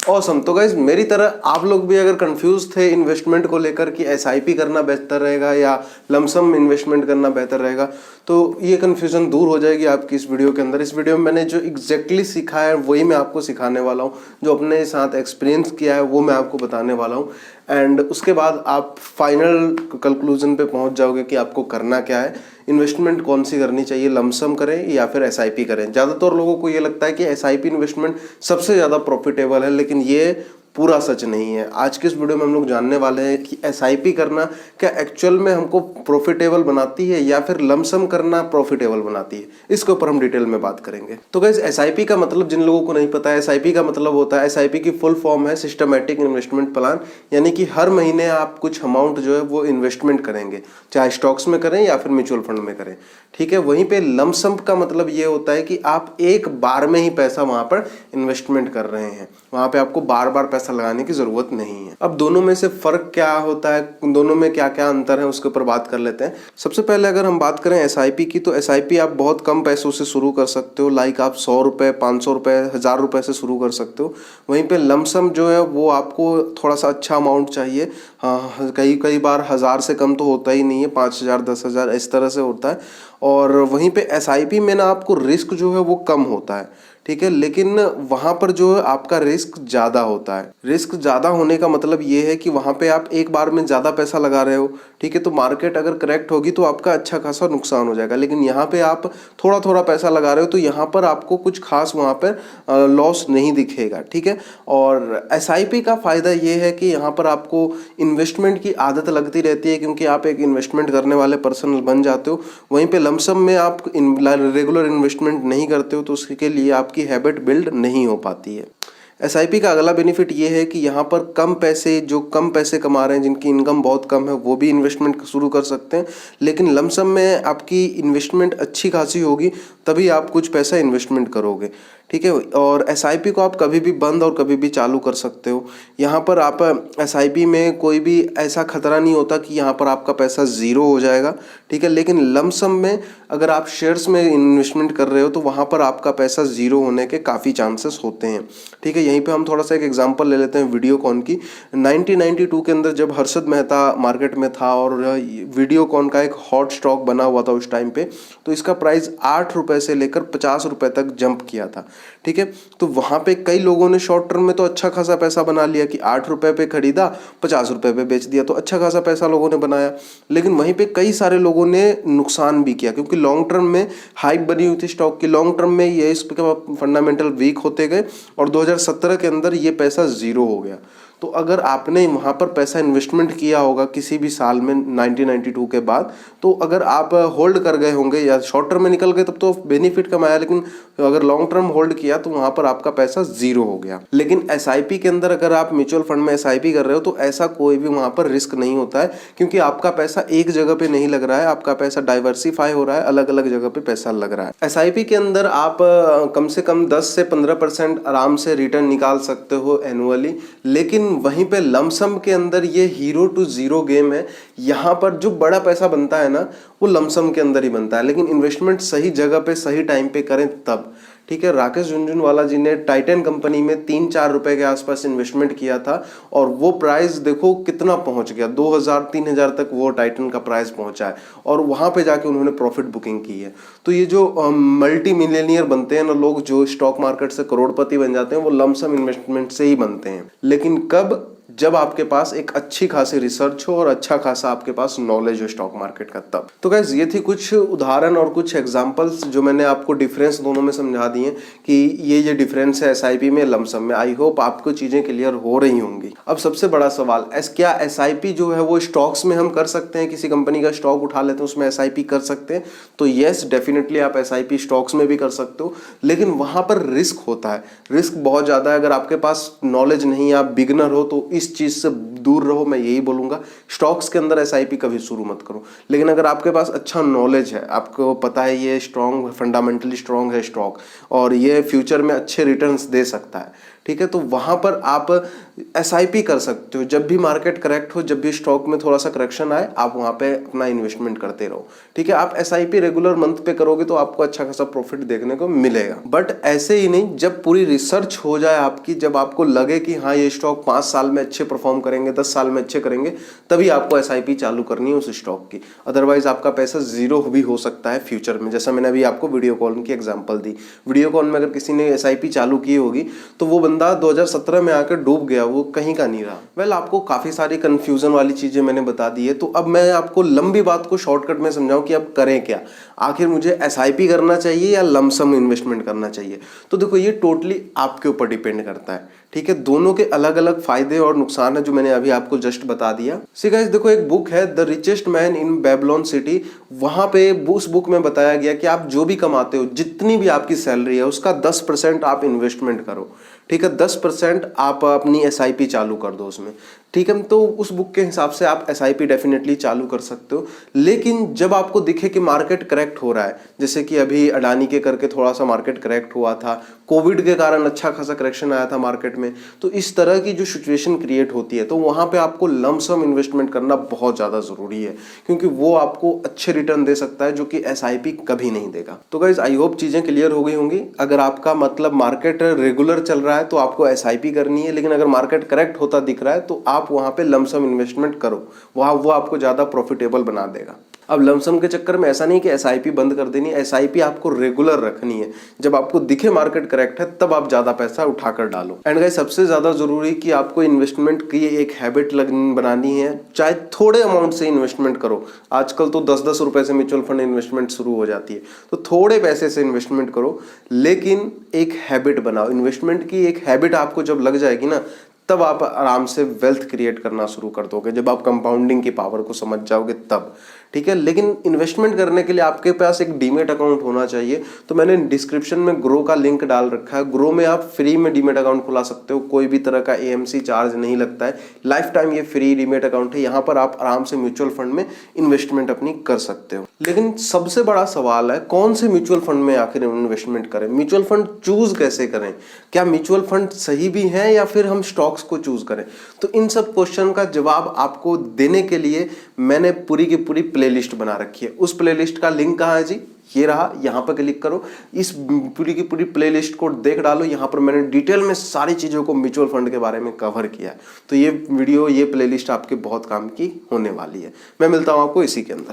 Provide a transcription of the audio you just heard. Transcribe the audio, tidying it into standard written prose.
Awesome. तो guys मेरी तरह आप लोग भी अगर कंफ्यूज थे इन्वेस्टमेंट को लेकर कि एसआईपी करना बेहतर रहेगा या लमसम इन्वेस्टमेंट करना बेहतर रहेगा, तो ये कंफ्यूजन दूर हो जाएगी आपकी इस वीडियो के अंदर। इस वीडियो में मैंने जो एग्जैक्टली सीखा है वही मैं आपको सिखाने वाला हूँ, जो अपने साथ एक्सपीरियंस किया है वो मैं आपको बताने वाला हूँ। एंड उसके बाद आप फाइनल कंक्लूजन पे पहुंच जाओगे कि आपको करना क्या है, इन्वेस्टमेंट कौन सी करनी चाहिए, लमसम करें या फिर एसआईपी करें। ज़्यादातर लोगों को ये लगता है कि एसआईपी इन्वेस्टमेंट सबसे ज़्यादा प्रॉफिटेबल है, लेकिन ये पूरा सच नहीं है। आज के इस वीडियो में हम लोग जानने वाले हैं कि एसआईपी करना क्या एक्चुअल में हमको प्रॉफिटेबल बनाती है या फिर लमसम करना प्रॉफिटेबल बनाती है। इसके ऊपर हम डिटेल में बात करेंगे। तो गाइस एसआईपी का मतलब जिन लोगों को नहीं पता है, एसआईपी का मतलब होता है, एसआईपी की फुल फॉर्म है सिस्टमैटिक इन्वेस्टमेंट प्लान, यानी कि हर महीने आप कुछ अमाउंट जो है वो इन्वेस्टमेंट करेंगे, चाहे स्टॉक्स में करें या फिर म्यूचुअल फंड में करें। ठीक है। वहीं पे लमसम का मतलब ये होता है कि आप एक बार में ही पैसा वहां पर इन्वेस्टमेंट कर रहे हैं, वहां पे आपको बार बार पैसा लगाने की जरूरत नहीं है। अब दोनों में से फर्क क्या होता है, दोनों में क्या क्या अंतर है, उसके ऊपर बात कर लेते हैं। सबसे पहले अगर हम बात करें एसआईपी की, तो एसआईपी आप बहुत कम पैसों से शुरू कर सकते हो, लाइक आप 100 रुपए, 500 रुपए, 1000 रुपए से शुरू कर सकते हो। वहीं पे लमसम जो है वो आपको थोड़ा सा अच्छा अमाउंट चाहिए। हाँ, कई बार 1000 से कम तो होता ही नहीं है, 5000, 10,000 इस तरह से होता है। और वहीं पे एसआईपी में ना आपको रिस्क जो है वो कम होता है, ठीक है, लेकिन वहां पर जो है आपका रिस्क ज्यादा होता है। रिस्क ज्यादा होने का मतलब ये है कि वहां पे आप एक बार में ज्यादा पैसा लगा रहे हो, ठीक है, तो मार्केट अगर करेक्ट होगी तो आपका अच्छा खासा नुकसान हो जाएगा। लेकिन यहाँ पे आप थोड़ा थोड़ा पैसा लगा रहे हो तो यहाँ पर आपको कुछ खास वहां पर लॉस नहीं दिखेगा, ठीक है। और एसआईपी का फायदा ये है कि यहाँ पर आपको इन्वेस्टमेंट की आदत लगती रहती है, क्योंकि आप एक इन्वेस्टमेंट करने वाले पर्सन बन जाते हो। वहीं पे लमसम में आप रेगुलर इन्वेस्टमेंट नहीं करते हो, तो उसके लिए आपकी हैबिट बिल्ड नहीं हो पाती है। एसआईपी का अगला बेनिफिट ये है कि यहाँ पर कम पैसे कमा रहे हैं, जिनकी इनकम बहुत कम है, वो भी इन्वेस्टमेंट शुरू कर सकते हैं। लेकिन लमसम में आपकी इन्वेस्टमेंट अच्छी खासी होगी, तभी आप कुछ पैसा इन्वेस्टमेंट करोगे, ठीक है। और एसआईपी को आप कभी भी बंद और कभी भी चालू कर सकते हो। यहाँ पर आप एसआईपी में कोई भी ऐसा खतरा नहीं होता कि यहाँ पर आपका पैसा ज़ीरो हो जाएगा, ठीक है। लेकिन लमसम में अगर आप शेयर्स में इन्वेस्टमेंट कर रहे हो तो वहाँ पर आपका पैसा ज़ीरो होने के काफ़ी चांसेस होते हैं, ठीक है। यहीं पे हम थोड़ा सा एक एग्जांपल ले लेते हैं वीडियोकॉन की। 1992 के अंदर जब हर्षद मेहता मार्केट में था और वीडियोकॉन का एक हॉट स्टॉक बना हुआ था उस टाइम पे, तो इसका प्राइस 8 रुपए से लेकर 50 रुपए तक जंप किया था, ठीक है। तो वहां पे कई लोगों ने शॉर्ट टर्म में तो अच्छा खासा पैसा बना लिया कि 8 रुपए पे खरीदा, 50 रुपए पे बेच दिया, तो अच्छा खासा पैसा लोगों ने बनाया। लेकिन वहीं पे कई सारे लोगों ने नुकसान भी किया, क्योंकि लॉन्ग टर्म में हाइप बनी हुई थी स्टॉक की, लॉन्ग टर्म में ये इसके फंडामेंटल वीक होते गए और 2017 के अंदर ये पैसा ज़ीरो हो गया। तो अगर आपने वहाँ पर पैसा इन्वेस्टमेंट किया होगा किसी भी साल में 1992 के बाद, तो अगर आप होल्ड कर गए होंगे या शॉर्ट टर्म में निकल गए तब तो बेनिफिट कमाया, लेकिन अगर लॉन्ग टर्म होल्ड किया तो वहाँ पर आपका पैसा ज़ीरो हो गया। लेकिन एसआईपी के अंदर अगर आप म्यूचुअल फंड में एसआईपी कर रहे हो तो ऐसा कोई भी वहाँ पर रिस्क नहीं होता है, क्योंकि आपका पैसा एक जगह पे नहीं लग रहा है, आपका पैसा डाइवर्सिफाई हो रहा है, अलग अलग जगह पे पैसा लग रहा है। एसआईपी के अंदर आप कम से कम 10 से 15% आराम से रिटर्न निकाल सकते हो एनुअली। लेकिन वहीं पे लमसम के अंदर ये हीरो टू जीरो गेम है। यहाँ पर जो बड़ा पैसा बनता है ना वो लमसम के अंदर ही बनता है, लेकिन इन्वेस्टमेंट सही जगह पे सही टाइम पे करें तब, ठीक है। राकेश झुनझुनवाला जी ने टाइटन कंपनी में 3-4 रुपए के आसपास इन्वेस्टमेंट किया था और वो प्राइस देखो कितना पहुंच गया, 2000-3000 तक वो टाइटन का प्राइस पहुंचा है और वहां पे जाके उन्होंने प्रॉफिट बुकिंग की है। तो ये जो मल्टी मिलियनियर बनते हैं ना लोग, जो स्टॉक मार्केट से करोड़पति बन जाते हैं, वो लमसम इन्वेस्टमेंट से ही बनते हैं। लेकिन कब? जब आपके पास एक अच्छी खासी रिसर्च हो और अच्छा खासा आपके पास नॉलेज हो स्टॉक मार्केट का तब। तो गाइस ये थी कुछ उदाहरण और कुछ एग्जांपल्स जो मैंने आपको डिफरेंस दोनों में समझा दिए कि ये डिफरेंस है एसआईपी में लमसम में। आई होप आपको चीजें क्लियर हो रही होंगी। अब सबसे बड़ा सवाल, क्या एसआईपी जो है वो स्टॉक्स में हम कर सकते हैं? किसी कंपनी का स्टॉक उठा लेते हैं उसमें एसआईपी कर सकते हैं? तो यस, डेफिनेटली आप एसआईपी स्टॉक्स में भी कर सकते हो, लेकिन वहां पर रिस्क होता है, रिस्क बहुत ज्यादा है। अगर आपके पास नॉलेज नहीं है, आप बिगनर हो, तो इस चीज से दूर रहो, मैं यही बोलूंगा। स्टॉक्स के अंदर एसआईपी कभी शुरू मत करो। लेकिन अगर आपके पास अच्छा नॉलेज है, आपको पता है ये स्ट्रॉन्ग, फंडामेंटली स्ट्रॉन्ग है स्टॉक और ये फ्यूचर में अच्छे रिटर्न्स दे सकता है, ठीक है। तो वहाँ पर आप SIP कर सकते हो। जब भी मार्केट करेक्ट हो, जब भी स्टॉक में थोड़ा सा करेक्शन आए, आप वहाँ पे अपना इन्वेस्टमेंट करते रहो, ठीक है। आप SIP रेगुलर मंथ पे करोगे तो आपको अच्छा खासा प्रॉफिट देखने को मिलेगा। बट ऐसे ही नहीं, जब पूरी रिसर्च हो जाए आपकी, जब आपको लगे कि हाँ ये स्टॉक 5 साल में अच्छे परफॉर्म करेंगे, 10 साल में अच्छे करेंगे, तभी आपको SIP चालू करनी है उस स्टॉक की। अदरवाइज आपका पैसा जीरो भी हो सकता है फ्यूचर में। जैसा मैंने अभी आपको वीडियोकॉन की एग्जांपल दी, वीडियोकॉन में अगर किसी ने SIP चालू की होगी तो वो बंदा 2017 में आकर डूब गया, वो कहीं का नहीं रहा। वेल, आपको काफी सारी कंफ्यूजन वाली चीजें मैंने बता दी है, तो अब मैं आपको लंबी बात को शॉर्टकट में समझाऊं कि अब करें क्या। आखिर मुझे SIP करना चाहिए या लमसम इन्वेस्टमेंट करना चाहिए? तो देखो, ये टोटली आपके ऊपर डिपेंड करता है, ठीक है। दोनों के अलग अलग फायदे और नुकसान है जो मैंने अभी आपको जस्ट बता दिया। सी गाइस, देखो, एक बुक है the richest man in Babylon city. वहां पे उस बुक में बताया गया कि आप जो भी कमाते हो, जितनी भी आपकी सैलरी है, उसका 10% आप इन्वेस्टमेंट करो, ठीक है। 10% आप अपनी SIP चालू कर दो उसमें, ठीक है। तो उस बुक के हिसाब से आप SIP डेफिनेटली चालू कर सकते हो। लेकिन जब आपको दिखे कि मार्केट करेक्ट हो रहा है, जैसे कि अभी अडानी के करके थोड़ा सा मार्केट करेक्ट हुआ था, कोविड के कारण अच्छा खासा करेक्शन आया था मार्केट में, तो इस तरह की जो सिचुएशन क्रिएट होती है, तो वहां पे आपको लमसम इन्वेस्टमेंट करना बहुत ज्यादा जरूरी है, क्योंकि वो आपको अच्छे रिटर्न दे सकता है जो कि SIP कभी नहीं देगा। तो गाइज, आई होप चीजें क्लियर हो गई होंगी। अगर आपका मतलब मार्केट रेगुलर चल रहा है तो आपको SIP करनी है, लेकिन अगर मार्केट करेक्ट होता दिख रहा है तो आप वहां पे लमसम इन्वेस्टमेंट करो, वहां वो आपको ज्यादा प्रॉफिटेबल बना देगा। अब लमसम के चक्कर में ऐसा नहीं कि SIP बंद कर देनी, SIP आपको रेगुलर रखनी है। जब आपको दिखे मार्केट करेक्ट है तब आप ज्यादा पैसा उठाकर डालो। एंड गाइस, सबसे ज्यादा जरूरी कि आपको इन्वेस्टमेंट की एक हैबिट बनानी है। चाहे थोड़े अमाउंट से इन्वेस्टमेंट करो, आजकल तो 10-10 रुपए से म्यूचुअल फंड इन्वेस्टमेंट शुरू हो जाती है, तो थोड़े पैसे से इन्वेस्टमेंट करो, लेकिन एक हैबिट बनाओ। इन्वेस्टमेंट की एक हैबिट आपको जब लग जाएगी ना, तब आप आराम से वेल्थ क्रिएट करना शुरू कर दोगे, जब आप कंपाउंडिंग की पावर को समझ जाओगे तब, ठीक है। लेकिन इन्वेस्टमेंट करने के लिए आपके पास एक डीमेट अकाउंट होना चाहिए। तो मैंने डिस्क्रिप्शन में ग्रो का लिंक डाल रखा है। ग्रो में आप फ्री में डीमेट अकाउंट खुला सकते हो, कोई भी तरह का AMC चार्ज नहीं लगता है, लाइफ टाइम ये फ्री डीमेट अकाउंट है। यहाँ पर आप आराम से म्यूचुअल फंड में इन्वेस्टमेंट अपनी कर सकते हो। लेकिन सबसे बड़ा सवाल है, कौन से म्यूचुअल फंड में आखिर इन्वेस्टमेंट करें? म्यूचुअल फंड चूज कैसे करें? क्या म्यूचुअल फंड सही भी है या फिर हम स्टॉक्स को चूज करें? तो इन सब क्वेश्चन का जवाब आपको देने के लिए मैंने पूरी की पूरी प्लेलिस्ट बना रखी है। उस प्लेलिस्ट का लिंक कहाँ है जी? ये रहा, यहाँ पर क्लिक करो, इस पूरी की पूरी प्लेलिस्ट को देख डालो। यहाँ पर मैंने डिटेल में सारी चीजों को म्यूचुअल फंड के बारे में कवर किया है। तो ये वीडियो, ये प्लेलिस्ट आपके बहुत काम की होने वाली है। मैं मिलता हूँ आपको इसी के अंदर।